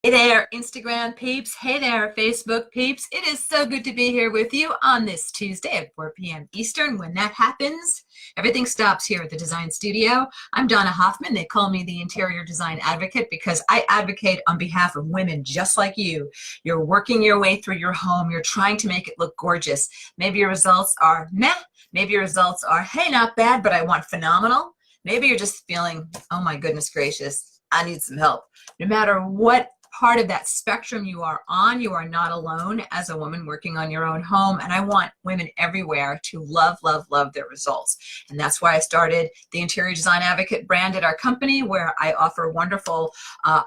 Hey there, Instagram peeps. Hey there, Facebook peeps. It is so good to be here with you on this Tuesday at 4 p.m. Eastern. When that happens, everything stops here at the Design Studio. I'm Donna Hoffman. They call me the Interior Design Advocate because I advocate on behalf of women just like you. You're working your way through your home. You're trying to make it look gorgeous. Maybe your results are meh. Maybe your results are, hey, not bad, but I want phenomenal. Maybe you're just feeling, oh my goodness gracious, I need some help. No matter what part of that spectrum you are on, you are not alone as a woman working on your own home. And I want women everywhere to love, love, love their results. And that's why I started the Interior Design Advocate brand at our company, where I offer wonderful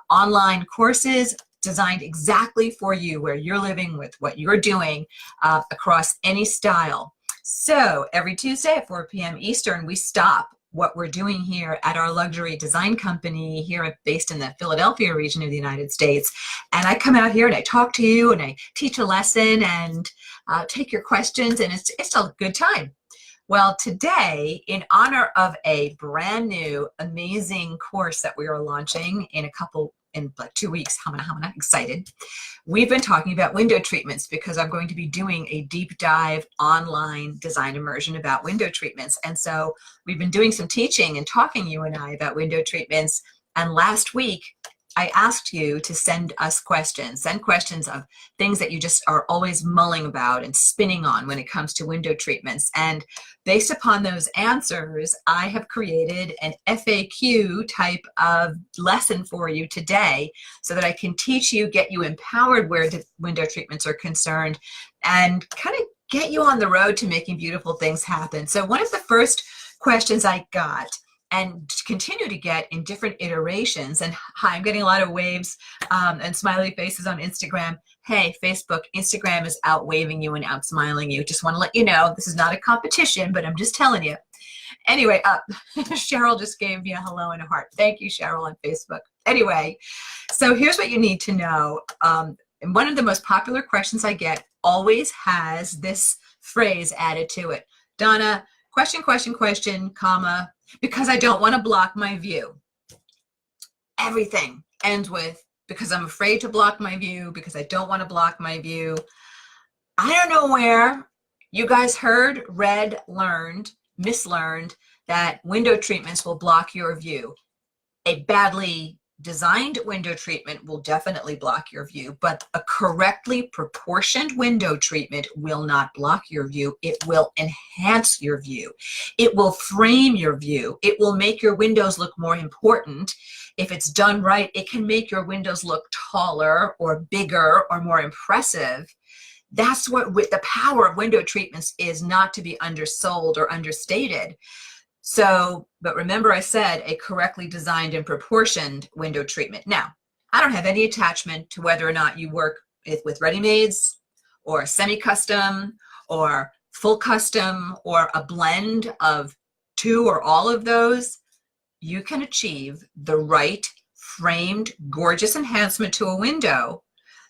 online courses designed exactly for you, where you're living with what you're doing across any style. So every Tuesday at 4 p.m. Eastern, we stop what we're doing here at our luxury design company here based in the Philadelphia region of the United States. And I come out here and I talk to you and I teach a lesson and take your questions, and it's a good time. Well, today, in honor of a brand new, amazing course that we are launching in like 2 weeks, I'm excited. We've been talking about window treatments because I'm going to be doing a deep dive online design immersion about window treatments. And so we've been doing some teaching and talking, you and I, about window treatments. And last week, I asked you to send us questions. Send questions of things that you just are always mulling about and spinning on when it comes to window treatments. And based upon those answers, I have created an FAQ type of lesson for you today so that I can teach you, get you empowered where window treatments are concerned, and kind of get you on the road to making beautiful things happen. So one of the first questions I got and continue to get in different iterations. And hi, I'm getting a lot of waves and smiley faces on Instagram. Hey, Facebook, Instagram is out waving you and out smiling you. Just want to let you know, this is not a competition, but I'm just telling you. Anyway, Cheryl just gave me a hello and a heart. Thank you, Cheryl, on Facebook. Anyway, so here's what you need to know. And one of the most popular questions I get always has this phrase added to it. Donna, question, comma, because I don't want to block my view. Everything ends with, because I'm afraid to block my view, because I don't want to block my view. I don't know where you guys heard, read, learned, mislearned that window treatments will block your view. A badly designed window treatment will definitely block your view, but a correctly proportioned window treatment will not block your view. It will enhance your view. It will frame your view. It will make your windows look more important. If it's done right, it can make your windows look taller or bigger or more impressive. That's what the power of window treatments is, not to be undersold or understated. So, but remember I said a correctly designed and proportioned window treatment. Now, I don't have any attachment to whether or not you work with ready-mades or semi-custom or full custom or a blend of two or all of those. You can achieve the right framed, gorgeous enhancement to a window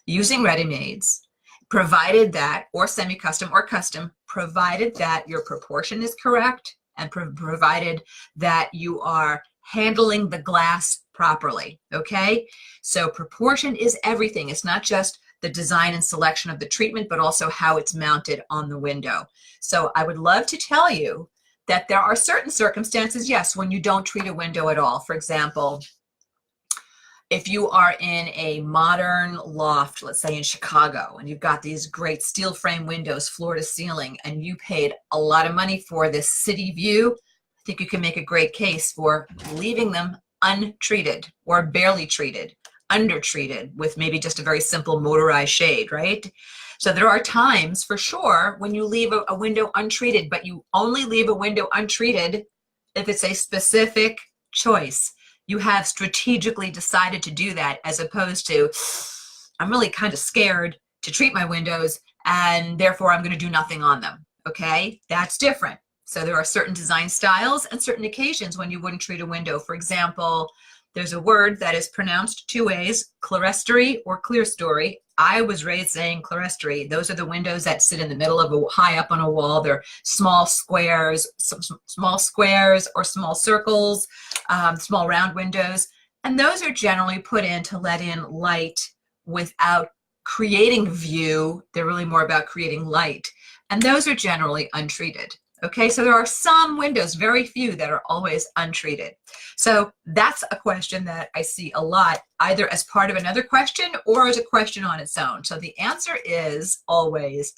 using ready-mades, provided that, or semi-custom or custom, provided that your proportion is correct, and provided that you are handling the glass properly, okay? So proportion is everything. It's not just the design and selection of the treatment, but also how it's mounted on the window. So I would love to tell you that there are certain circumstances, yes, when you don't treat a window at all. For example, if you are in a modern loft, let's say in Chicago, and you've got these great steel frame windows floor to ceiling, and you paid a lot of money for this city view, I think you can make a great case for leaving them untreated or barely treated, undertreated, with maybe just a very simple motorized shade, right? So there are times for sure when you leave a window untreated, but you only leave a window untreated if it's a specific choice. You have strategically decided to do that, as opposed to, I'm really kind of scared to treat my windows and therefore I'm going to do nothing on them. Okay, that's different. So there are certain design styles and certain occasions when you wouldn't treat a window. For example, there's a word that is pronounced two ways, clerestory or clerestory. I was raised saying clerestory. Those are the windows that sit in the middle of high up on a wall. They're small squares or small circles, small round windows. And those are generally put in to let in light without creating view. They're really more about creating light. And those are generally untreated. Okay, so there are some windows, very few, that are always untreated. So that's a question that I see a lot, either as part of another question or as a question on its own. So the answer is always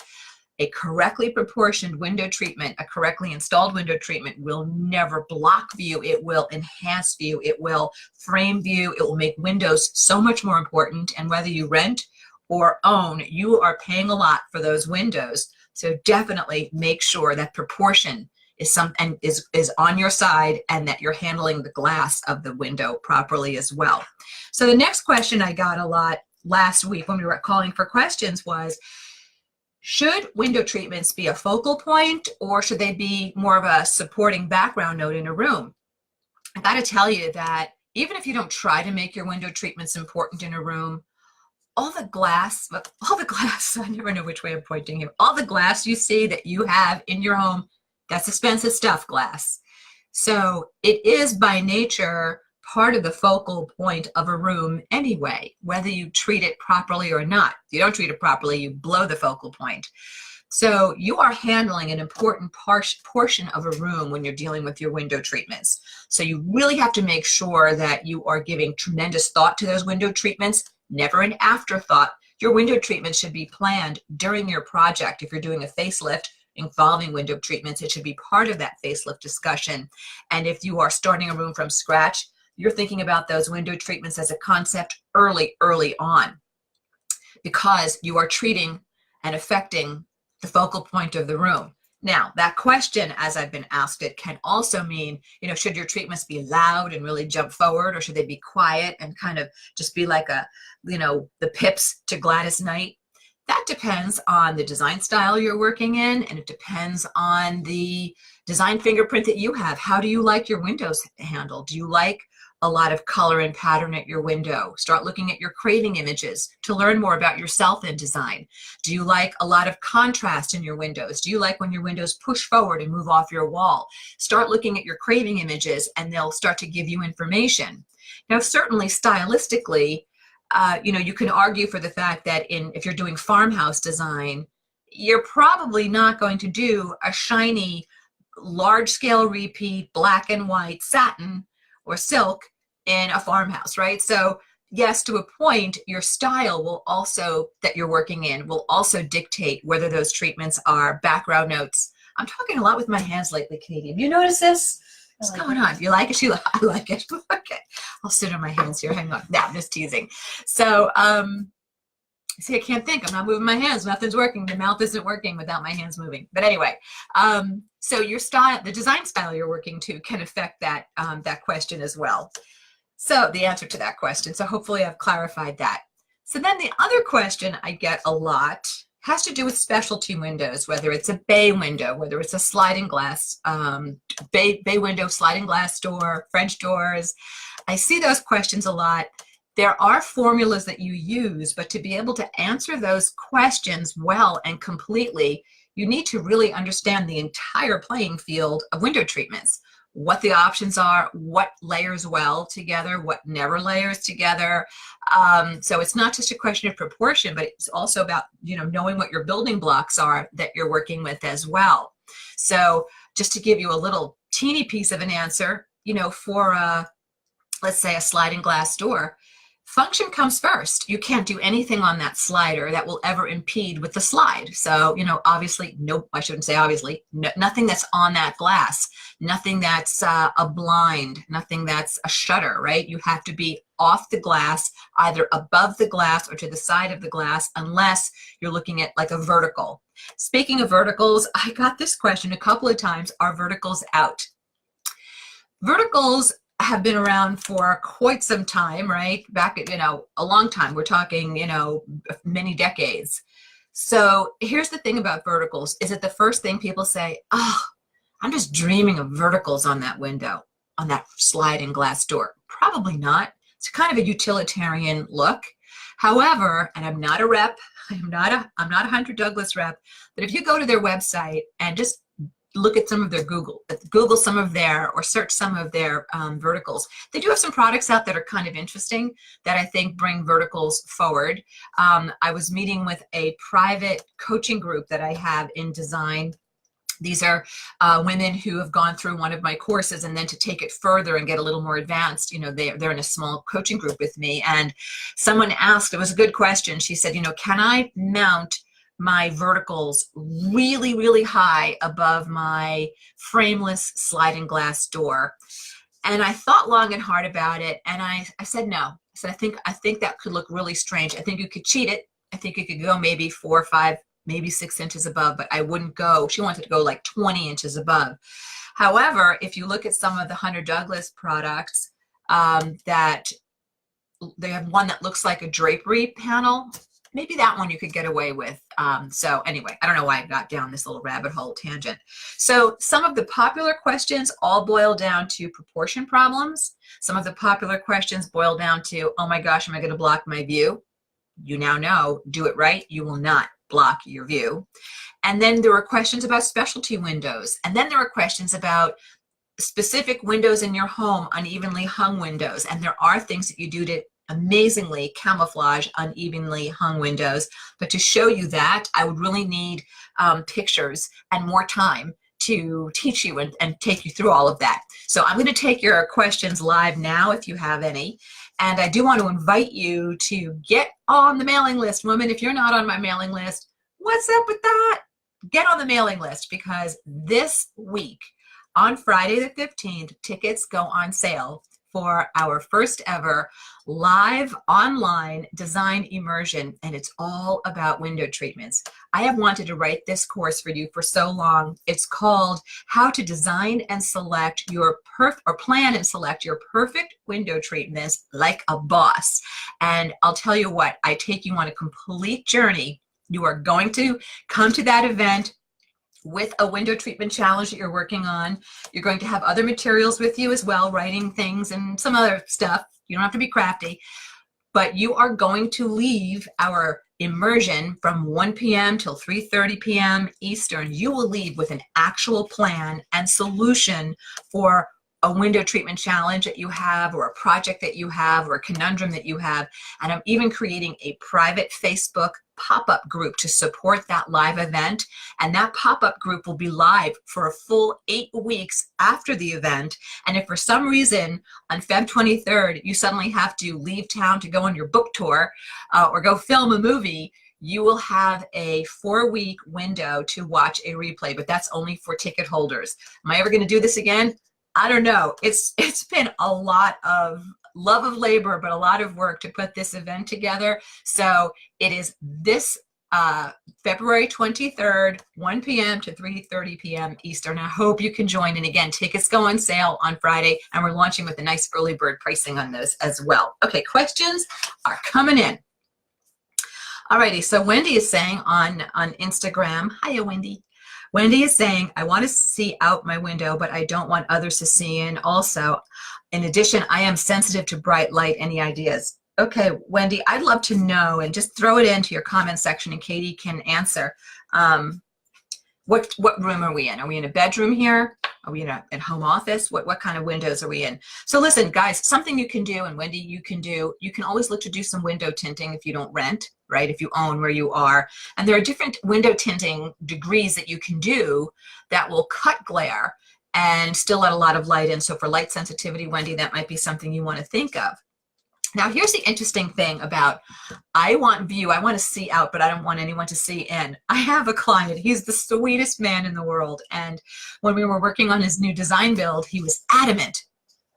a correctly proportioned window treatment, a correctly installed window treatment will never block view. It will enhance view. It will frame view. It will make windows so much more important. And whether you rent or own, you are paying a lot for those windows. So definitely make sure that proportion is on your side and that you're handling the glass of the window properly as well. So the next question I got a lot last week when we were calling for questions was, should window treatments be a focal point or should they be more of a supporting background note in a room? I got to tell you that even if you don't try to make your window treatments important in a room, all the glass, I never know which way I'm pointing here, all the glass you see that you have in your home, that's expensive stuff, glass. So it is by nature part of the focal point of a room anyway, whether you treat it properly or not. If you don't treat it properly, you blow the focal point. So you are handling an important portion of a room when you're dealing with your window treatments. So you really have to make sure that you are giving tremendous thought to those window treatments, never an afterthought. Your window treatments should be planned during your project. If you're doing a facelift involving window treatments, it should be part of that facelift discussion. And if you are starting a room from scratch, you're thinking about those window treatments as a concept early on, because you are treating and affecting the focal point of the room. Now, that question, as I've been asked it, can also mean, should your treatments be loud and really jump forward, or should they be quiet and kind of just be like the Pips to Gladys Knight? That depends on the design style you're working in, and it depends on the design fingerprint that you have. How do you like your windows handled? Do you like a lot of color and pattern at your window? Start looking at your craving images to learn more about yourself in design. Do you like a lot of contrast in your windows? Do you like when your windows push forward and move off your wall? Start looking at your craving images and they'll start to give you information. Now, certainly stylistically, you can argue for the fact that if you're doing farmhouse design, you're probably not going to do a shiny, large-scale repeat, black and white satin or silk in a farmhouse, right? So yes, to a point, your style will also, that you're working in, will also dictate whether those treatments are background notes. I'm talking a lot with my hands lately, Katie. Have you noticed this? What's going on? You like it, Sheila? I like it. Okay. I'll sit on my hands here. Hang on. No, I'm just teasing. So, see, I can't think. I'm not moving my hands. Nothing's working. The mouth isn't working without my hands moving. But anyway, so your style, the design style you're working to can affect that, that question as well. So the answer to that question. So hopefully I've clarified that. So then the other question I get a lot has to do with specialty windows, whether it's a bay window, whether it's a sliding glass, bay window, sliding glass door, French doors. I see those questions a lot. There are formulas that you use, but to be able to answer those questions well and completely, you need to really understand the entire playing field of window treatments, what the options are, what layers well together, what never layers together. So it's not just a question of proportion, but it's also about, knowing what your building blocks are that you're working with as well. So just to give you a little teeny piece of an answer, for let's say a sliding glass door, function comes first. You can't do anything on that slider that will ever impede with the slide. So, obviously, no, I shouldn't say obviously, nothing that's on that glass, nothing that's a blind, nothing that's a shutter, right? You have to be off the glass, either above the glass or to the side of the glass, unless you're looking at like a vertical. Speaking of verticals, I got this question a couple of times, are verticals out? Verticals have been around for quite some time, right? Back at, a long time. We're talking, many decades. So here's the thing about verticals. Is it the first thing people say, oh, I'm just dreaming of verticals on that window, on that sliding glass door? Probably not. It's kind of a utilitarian look. However, and I'm not a rep, I'm not a Hunter Douglas rep, but if you go to their website and just look at some of their Google some of their, or search some of their verticals. They do have some products out that are kind of interesting that I think bring verticals forward. I was meeting with a private coaching group that I have in design. These are women who have gone through one of my courses, and then to take it further and get a little more advanced, you know, they're in a small coaching group with me. And someone asked, it was a good question. She said, you know, can I mount my verticals really, really high above my frameless sliding glass door? And I thought long and hard about it, and I said no. I said, I think that could look really strange. I think you could cheat it. I think you could go maybe 4 or 5, maybe 6 inches above, but I wouldn't go. She wanted to go like 20 inches above. However, if you look at some of the Hunter Douglas products, that they have one that looks like a drapery panel. Maybe that one you could get away with. So anyway, I don't know why I got down this little rabbit hole tangent. So some of the popular questions all boil down to proportion problems. Some of the popular questions boil down to, oh my gosh, am I going to block my view? You now know, do it right, you will not block your view. And then there were questions about specialty windows. And then there were questions about specific windows in your home, unevenly hung windows. And there are things that you do to amazingly camouflage unevenly hung windows. But to show you that, I would really need pictures and more time to teach you and take you through all of that. So I'm going to take your questions live now if you have any. And I do want to invite you to get on the mailing list. Women, if you're not on my mailing list, what's up with that? Get on the mailing list, because this week, on Friday the 15th, tickets go on sale for our first ever live online design immersion, and it's all about window treatments. I have wanted to write this course for you for so long. It's called How to Design and Select Your Plan and Select Your Perfect Window Treatments Like a Boss. And I'll tell you what, I take you on a complete journey. You are going to come to that event with a window treatment challenge that you're working on. You're going to have other materials with you as well, writing things and some other stuff. You don't have to be crafty, but you are going to leave our immersion from 1 p.m. till 3:30 p.m. Eastern. You will leave with an actual plan and solution for a window treatment challenge that you have, or a project that you have, or a conundrum that you have. And I'm even creating a private Facebook pop-up group to support that live event. And that pop-up group will be live for a full 8 weeks after the event. And if for some reason on Feb 23rd, you suddenly have to leave town to go on your book tour or go film a movie, you will have a 4-week window to watch a replay, but that's only for ticket holders. Am I ever going to do this again? I don't know. It's been a lot of love of labor, but a lot of work to put this event together. So it is this February 23rd, 1 p.m. to 3:30 p.m. Eastern. I hope you can join. And again, tickets go on sale on Friday, and we're launching with a nice early bird pricing on those as well. Okay, questions are coming in. Alrighty, so Wendy is saying on Instagram, hiya Wendy. Wendy is saying, I want to see out my window, but I don't want others to see in. Also, in addition, I am sensitive to bright light. Any ideas? Okay, Wendy, I'd love to know, and just throw it into your comment section and Katie can answer. What room are we in? Are we in a bedroom here? Are we in a home office? What kind of windows are we in? So listen, guys, something you can do, and Wendy, you can always look to do some window tinting if you don't rent, right? If you own where you are. And there are different window tinting degrees that you can do that will cut glare and still let a lot of light in. So for light sensitivity, Wendy, that might be something you want to think of. Now, here's the interesting thing about, I want view, I want to see out, but I don't want anyone to see in. I have a client, he's the sweetest man in the world. And when we were working on his new design build, he was adamant,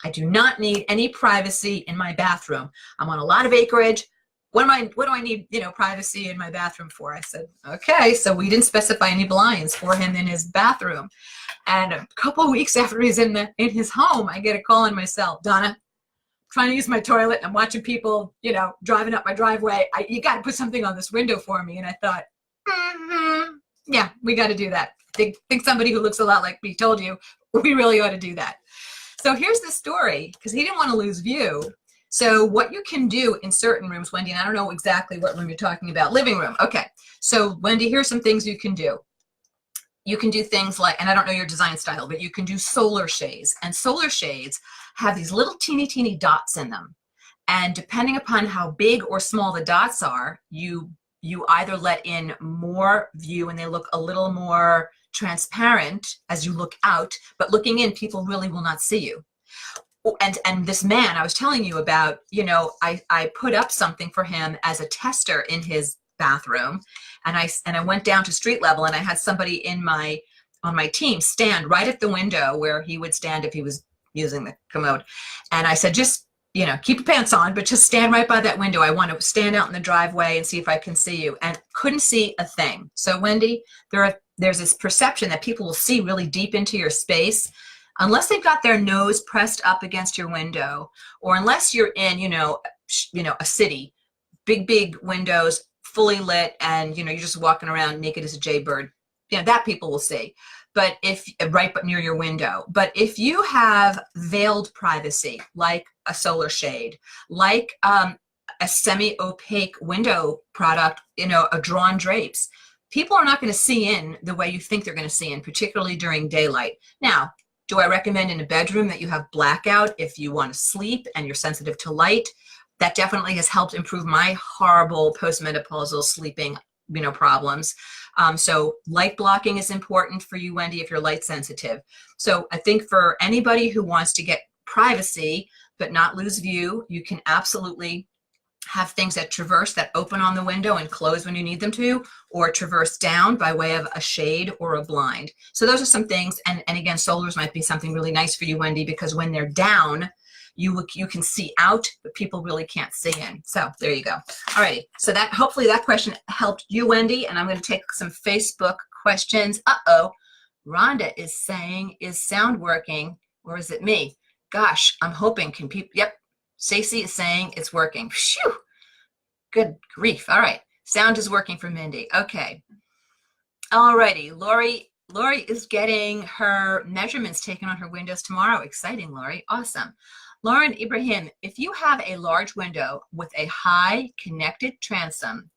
I do not need any privacy in my bathroom. I'm on a lot of acreage. What do I need, privacy in my bathroom for? I said, okay. So we didn't specify any blinds for him in his bathroom. And a couple of weeks after he's in his home, I get a call on my cell, Donna, trying to use my toilet, and I'm watching people, driving up my driveway. You got to put something on this window for me. And I thought, yeah, we got to do that. Think somebody who looks a lot like me told you, we really ought to do that. So here's the story, because he didn't want to lose view. So what you can do in certain rooms, Wendy, and I don't know exactly what room you're talking about, living room. Okay. So Wendy, here's some things you can do. you can do things like, and I don't know your design style, but you can do solar shades. And solar shades have these little teeny dots in them. And depending upon how big or small the dots are, you either let in more view and they look a little more transparent as you look out, but looking in, people really will not see you. And this man I was telling you about, you know, I put up something for him as a tester in his bathroom, and I went down to street level, and I had somebody on my team stand right at the window where he would stand if he was using the commode. And I said, just, you know, keep your pants on, but just stand right by that window. I want to stand out in the driveway and see if I can see you. And couldn't see a thing. So Wendy, there's this perception that people will see really deep into your space unless they've got their nose pressed up against your window, or unless you're in, you know, a city, big windows, fully lit, and, you know, you're just walking around naked as a jaybird. You know, that people will see. But if right but near your window. But if you have veiled privacy, like a solar shade, like a semi-opaque window product, you know, a drawn drapes, people are not going to see in the way you think they're going to see in, particularly during daylight. Now, do I recommend in a bedroom that you have blackout if you want to sleep and you're sensitive to light? That definitely has helped improve my horrible postmenopausal sleeping, you know, problems. So light blocking is important for you, Wendy, if you're light sensitive. So I think for anybody who wants to get privacy but not lose view, you can absolutely have things that traverse, that open on the window and close when you need them to, or traverse down by way of a shade or a blind. So those are some things. And again, solars might be something really nice for you, Wendy, because when they're down, you can see out, but people really can't see in. So there you go. All right. So that, hopefully that question helped you, Wendy. And I'm going to take some Facebook questions. Uh-oh. Rhonda is saying, is sound working, or is it me? Gosh, I'm hoping, can people, yep. Stacey is saying it's working. Phew. Good grief. All right. Sound is working for Mindy. Okay. All righty. Lori is getting her measurements taken on her windows tomorrow. Exciting, Lori. Awesome. Lauren Ibrahim, if you have a large window with a high connected transom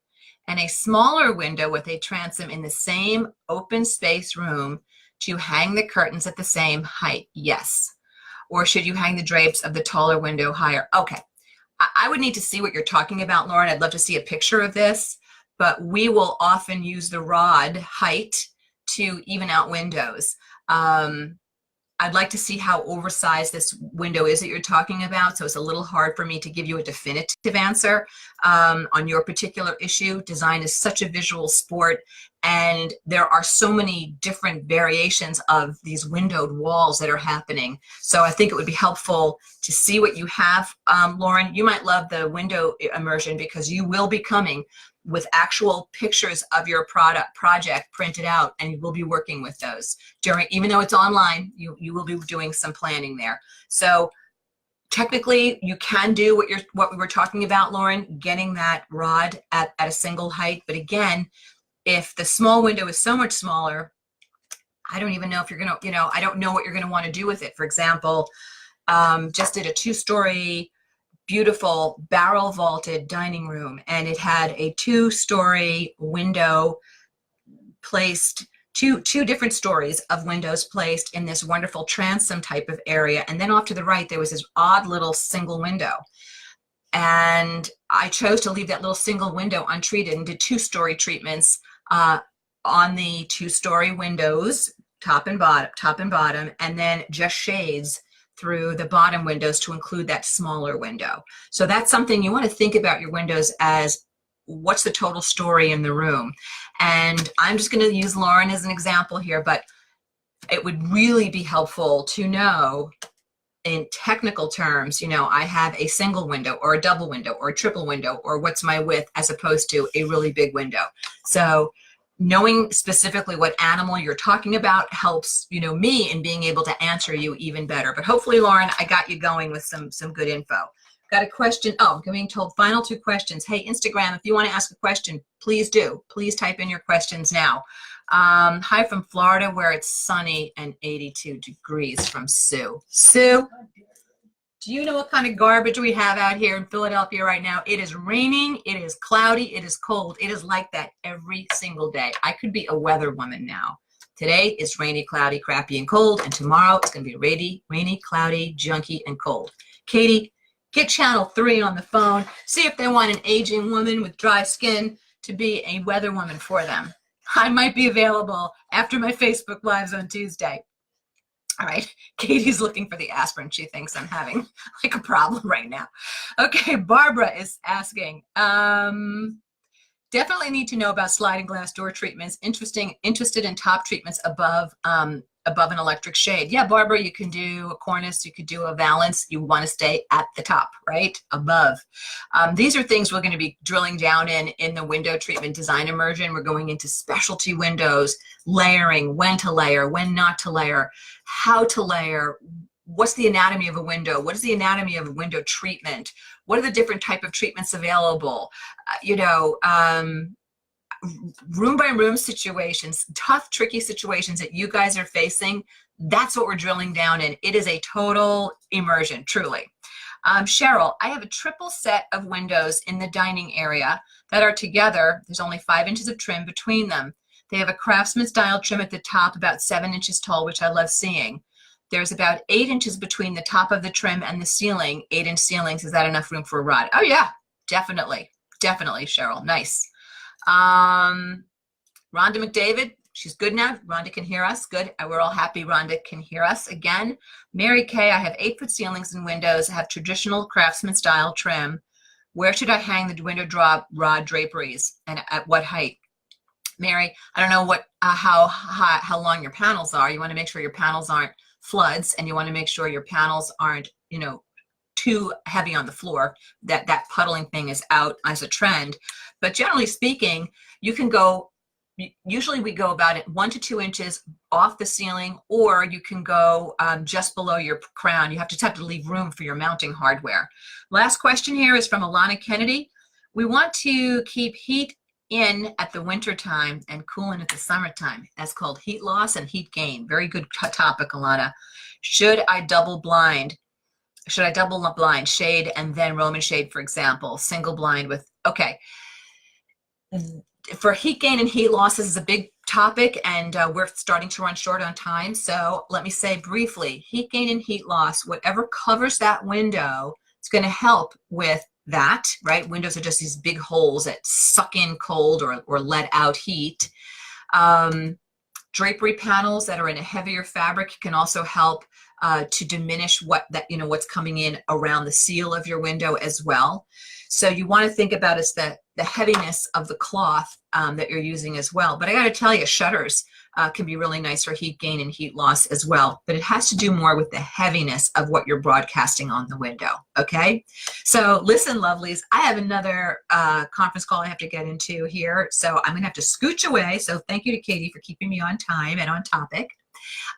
and a smaller window with a transom in the same open space room, do you hang the curtains at the same height? Yes. Or should you hang the drapes of the taller window higher? Okay, I would need to see what you're talking about, Lauren. I'd love to see a picture of this, but we will often use the rod height to even out windows. I'd like to see how oversized this window is that you're talking about, so it's a little hard for me to give you a definitive answer on your particular issue. Design is such a visual sport, and there are so many different variations of these windowed walls that are happening. So I think it would be helpful to see what you have. Lauren, you might love the window immersion because you will be coming with actual pictures of your project printed out, and you will be working with those during, even though it's online, you will be doing some planning there. So technically you can do what we were talking about, Lauren, getting that rod at a single height. But again, if the small window is so much smaller, I don't even know if you're gonna, you know, I don't know what you're gonna want to do with it. For example, just did a 2-story beautiful barrel vaulted dining room, and it had a 2-story window placed, two different stories of windows placed in this wonderful transom type of area, and then off to the right there was this odd little single window, and I chose to leave that little single window untreated and did 2-story treatments on the 2-story windows, top and bottom, and then just shades through the bottom windows to include that smaller window. So that's something you want to think about your windows as, what's the total story in the room? And I'm just going to use Lauren as an example here, but it would really be helpful to know in technical terms, you know, I have a single window or a double window or a triple window, or what's my width as opposed to a really big window. So knowing specifically what animal you're talking about helps, you know, me in being able to answer you even better. But hopefully, Lauren, I got you going with some good info. Got a question. Oh, I'm being told final 2 questions. Hey, Instagram, if you want to ask a question, please do. Please type in your questions now. Hi from Florida, where it's sunny and 82 degrees, from Sue. Sue, do you know what kind of garbage we have out here in Philadelphia right now? It is raining, it is cloudy, it is cold. It is like that every single day. I could be a weather woman now. Today is rainy, cloudy, crappy, and cold, and tomorrow it's going to be rainy, cloudy, junky, and cold. Katie, get channel 3 on the phone. See if they want an aging woman with dry skin to be a weather woman for them. I might be available after my Facebook Lives on Tuesday. All right, Katie's looking for the aspirin. She thinks I'm having like a problem right now. Okay, Barbara is asking, definitely need to know about sliding glass door treatments. Interested in top treatments above an electric shade. Yeah, Barbara, you can do a cornice, you could do a valance. You want to stay at the top, right? Above. These are things we're going to be drilling down in the window treatment design immersion. We're going into specialty windows, layering, when to layer, when not to layer, how to layer, what's the anatomy of a window, what is the anatomy of a window treatment, what are the different type of treatments available, room by room situations, tough, tricky situations that you guys are facing. That's what we're drilling down in. It is a total immersion, truly. Cheryl, I have a triple set of windows in the dining area that are together. There's only 5 inches of trim between them. They have a craftsman style trim at the top, about 7 inches tall, which I love seeing. There's about 8 inches between the top of the trim and the ceiling, 8-inch ceilings. Is that enough room for a rod? Oh yeah, definitely. Definitely, Cheryl, nice. Rhonda McDavid, she's good now. Rhonda can hear us, good. We're all happy Rhonda can hear us again. Mary Kay, I have 8-foot ceilings and windows. I have traditional craftsman style trim. Where should I hang the window drop rod draperies and at what height? Mary, I don't know how long your panels are. You want to make sure your panels aren't floods, and you want to make sure your panels aren't, too heavy on the floor. That puddling thing is out as a trend. But generally speaking, you can go, usually we go about 1 to 2 inches off the ceiling, or you can go just below your crown. You have to leave room for your mounting hardware. Last question here is from Alana Kennedy. We want to keep heat in at the winter time and cool in at the summertime. That's called heat loss and heat gain. Very good topic, Alana. Should I double blind? Should I double blind shade and then Roman shade, for example, single blind with, okay. For heat gain and heat loss, this is a big topic, and we're starting to run short on time. So let me say briefly, heat gain and heat loss, whatever covers that window, it's going to help with that, right? Windows are just these big holes that suck in cold or let out heat. Drapery panels that are in a heavier fabric can also help to diminish what's coming in around the seal of your window as well. So you want to think about is the heaviness of the cloth that you're using as well. But I got to tell you, shutters can be really nice for heat gain and heat loss as well. But it has to do more with the heaviness of what you're broadcasting on the window, okay? So listen, lovelies, I have another conference call I have to get into here. So I'm going to have to scooch away. So thank you to Katie for keeping me on time and on topic.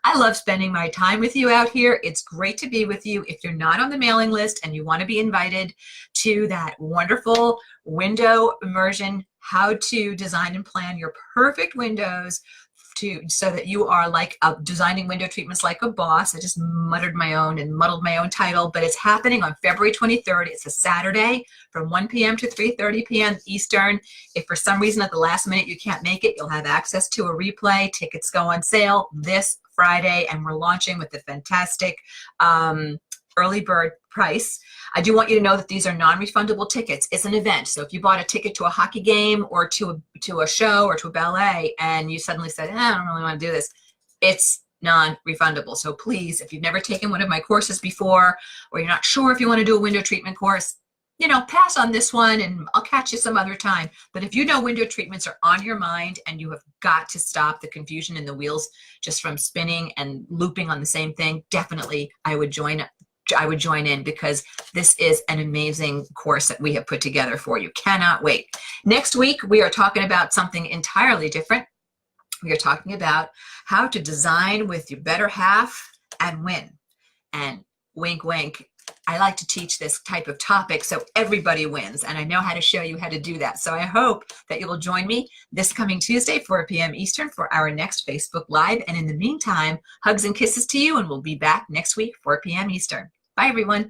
I love spending my time with you out here. It's great to be with you. If you're not on the mailing list and you want to be invited to that wonderful window immersion, how to design and plan your perfect windows so that you are like designing window treatments like a boss. I just muddled my own title, but it's happening on February 23rd. It's a Saturday from 1 p.m. to 3:30 p.m. Eastern. If for some reason at the last minute you can't make it, you'll have access to a replay. Tickets go on sale this Friday, and we're launching with the fantastic early bird price. I do want you to know that these are non-refundable tickets. It's an event. So if you bought a ticket to a hockey game or to a show or to a ballet and you suddenly said, I don't really want to do this, it's non-refundable. So please, if you've never taken one of my courses before, or you're not sure if you want to do a window treatment course, pass on this one and I'll catch you some other time. But if window treatments are on your mind and you have got to stop the confusion in the wheels just from spinning and looping on the same thing, definitely I would join in, because this is an amazing course that we have put together for you. Cannot wait. Next week, we are talking about something entirely different. We are talking about how to design with your better half and win. And wink, wink, I like to teach this type of topic so everybody wins, and I know how to show you how to do that. So I hope that you will join me this coming Tuesday, 4 p.m. Eastern, for our next Facebook Live. And in the meantime, hugs and kisses to you, and we'll be back next week, 4 p.m. Eastern. Bye, everyone.